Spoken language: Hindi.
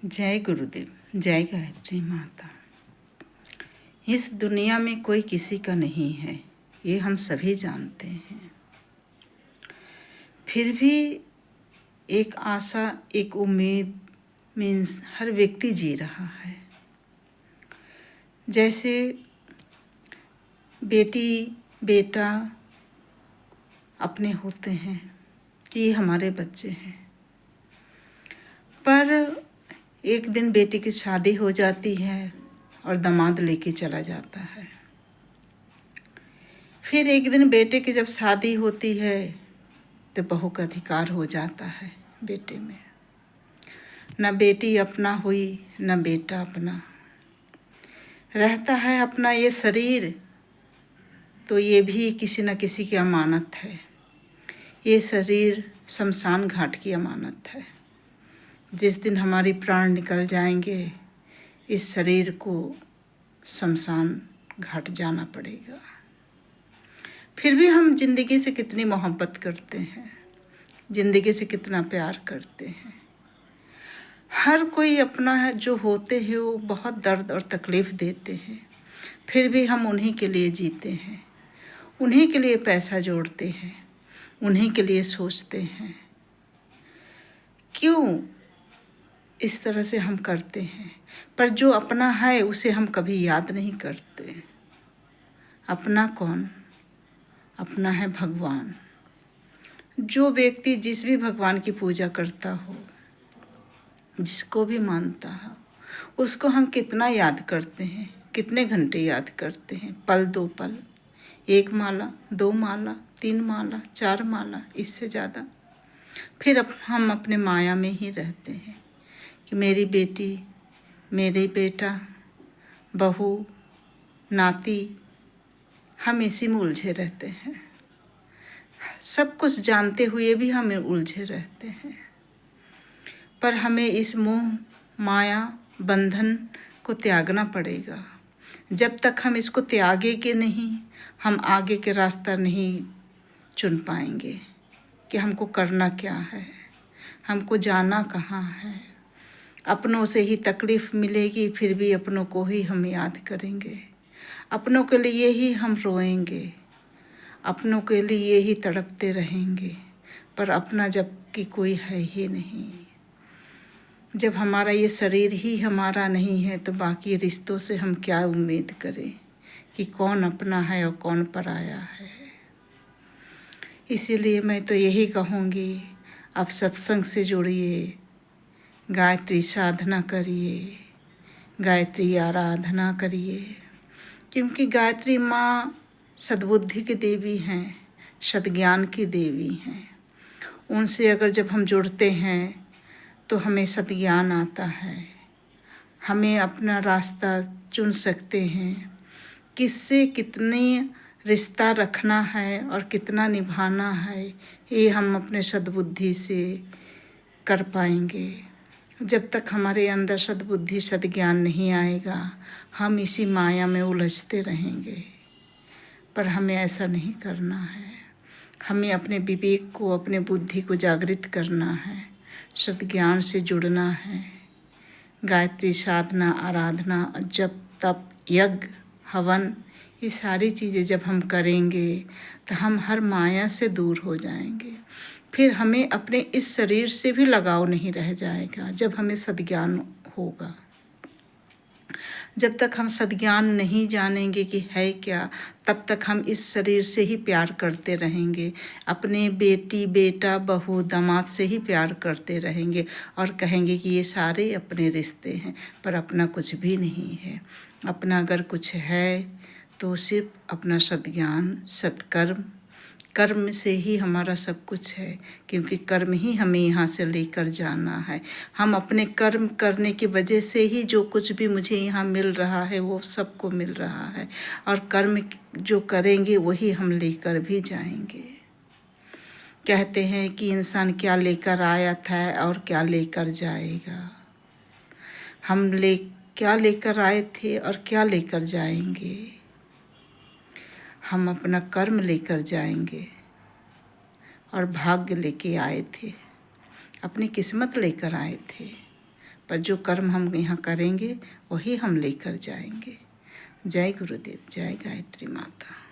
जय गुरुदेव, जय गायत्री माता। इस दुनिया में कोई किसी का नहीं है, ये हम सभी जानते हैं। फिर भी एक आशा, एक उम्मीद मीन्स हर व्यक्ति जी रहा है। जैसे बेटी बेटा अपने होते हैं कि ये हमारे बच्चे हैं, पर एक दिन बेटी की शादी हो जाती है और दामाद लेके चला जाता है। फिर एक दिन बेटे की जब शादी होती है तो बहू का अधिकार हो जाता है बेटे में। न बेटी अपना हुई न बेटा अपना, रहता है अपना ये शरीर, तो ये भी किसी न किसी की अमानत है। ये शरीर शमशान घाट की अमानत है। जिस दिन हमारी प्राण निकल जाएंगे, इस शरीर को शमशान घाट जाना पड़ेगा। फिर भी हम जिंदगी से कितनी मोहब्बत करते हैं, जिंदगी से कितना प्यार करते हैं। हर कोई अपना है जो होते हैं वो बहुत दर्द और तकलीफ़ देते हैं, फिर भी हम उन्हीं के लिए जीते हैं, उन्हीं के लिए पैसा जोड़ते हैं, उन्हीं के लिए सोचते हैं। क्यों इस तरह से हम करते हैं? पर जो अपना है उसे हम कभी याद नहीं करते। अपना कौन? अपना है भगवान। जो व्यक्ति जिस भी भगवान की पूजा करता हो, जिसको भी मानता हो, उसको हम कितना याद करते हैं, कितने घंटे याद करते हैं, पल दो पल, एक माला, दो माला, तीन माला, चार माला, इससे ज़्यादा। फिर हम अपने माया में ही रहते हैं कि मेरी बेटी, मेरी बेटा, बहू, नाती, हम इसी में उलझे रहते हैं। सब कुछ जानते हुए भी हम उलझे रहते हैं। पर हमें इस मोह माया बंधन को त्यागना पड़ेगा। जब तक हम इसको त्यागेंगे नहीं, हम आगे के रास्ता नहीं चुन पाएंगे कि हमको करना क्या है, हमको जाना कहाँ है। अपनों से ही तकलीफ़ मिलेगी, फिर भी अपनों को ही हम याद करेंगे, अपनों के लिए ही हम रोएंगे, अपनों के लिए ही तड़पते रहेंगे। पर अपना जब कि कोई है ही नहीं। जब हमारा ये शरीर ही हमारा नहीं है तो बाकी रिश्तों से हम क्या उम्मीद करें कि कौन अपना है और कौन पराया है। इसीलिए मैं तो यही कहूँगी, आप सत्संग से जुड़िए, गायत्री साधना करिए, गायत्री आराधना करिए, क्योंकि गायत्री माँ सद्बुद्धि की देवी हैं, सद्ज्ञान की देवी हैं। उनसे अगर जब हम जुड़ते हैं तो हमें सद्ज्ञान आता है, हमें अपना रास्ता चुन सकते हैं, किससे कितनी रिश्ता रखना है और कितना निभाना है, ये हम अपने सद्बुद्धि से कर पाएंगे। जब तक हमारे अंदर सद्बुद्धि सद्ज्ञान नहीं आएगा, हम इसी माया में उलझते रहेंगे। पर हमें ऐसा नहीं करना है। हमें अपने विवेक को, अपने बुद्धि को जागृत करना है, सद्ज्ञान से जुड़ना है। गायत्री साधना, आराधना, जप, तप, यज्ञ, हवन, ये सारी चीज़ें जब हम करेंगे तो हम हर माया से दूर हो जाएंगे। फिर हमें अपने इस शरीर से भी लगाव नहीं रह जाएगा जब हमें सद्ज्ञान होगा। जब तक हम सद्ज्ञान नहीं जानेंगे कि है क्या, तब तक हम इस शरीर से ही प्यार करते रहेंगे, अपने बेटी बेटा बहू दामाद से ही प्यार करते रहेंगे और कहेंगे कि ये सारे अपने रिश्ते हैं। पर अपना कुछ भी नहीं है। अपना अगर कुछ है तो सिर्फ अपना सद्ज्ञान, सत्कर्म, कर्म से ही हमारा सब कुछ है, क्योंकि कर्म ही हमें यहाँ से लेकर जाना है। हम अपने कर्म करने की वजह से ही जो कुछ भी मुझे यहाँ मिल रहा है वो सबको मिल रहा है, और कर्म जो करेंगे वही हम लेकर भी जाएंगे। कहते हैं कि इंसान क्या लेकर आया था और क्या लेकर जाएगा। हम क्या लेकर आए थे और क्या लेकर जाएंगे। हम अपना कर्म लेकर जाएंगे और भाग्य लेके आए थे, अपनी किस्मत लेकर आए थे, पर जो कर्म हम यहाँ करेंगे वही हम लेकर जाएंगे। जय गुरुदेव, जय गायत्री माता।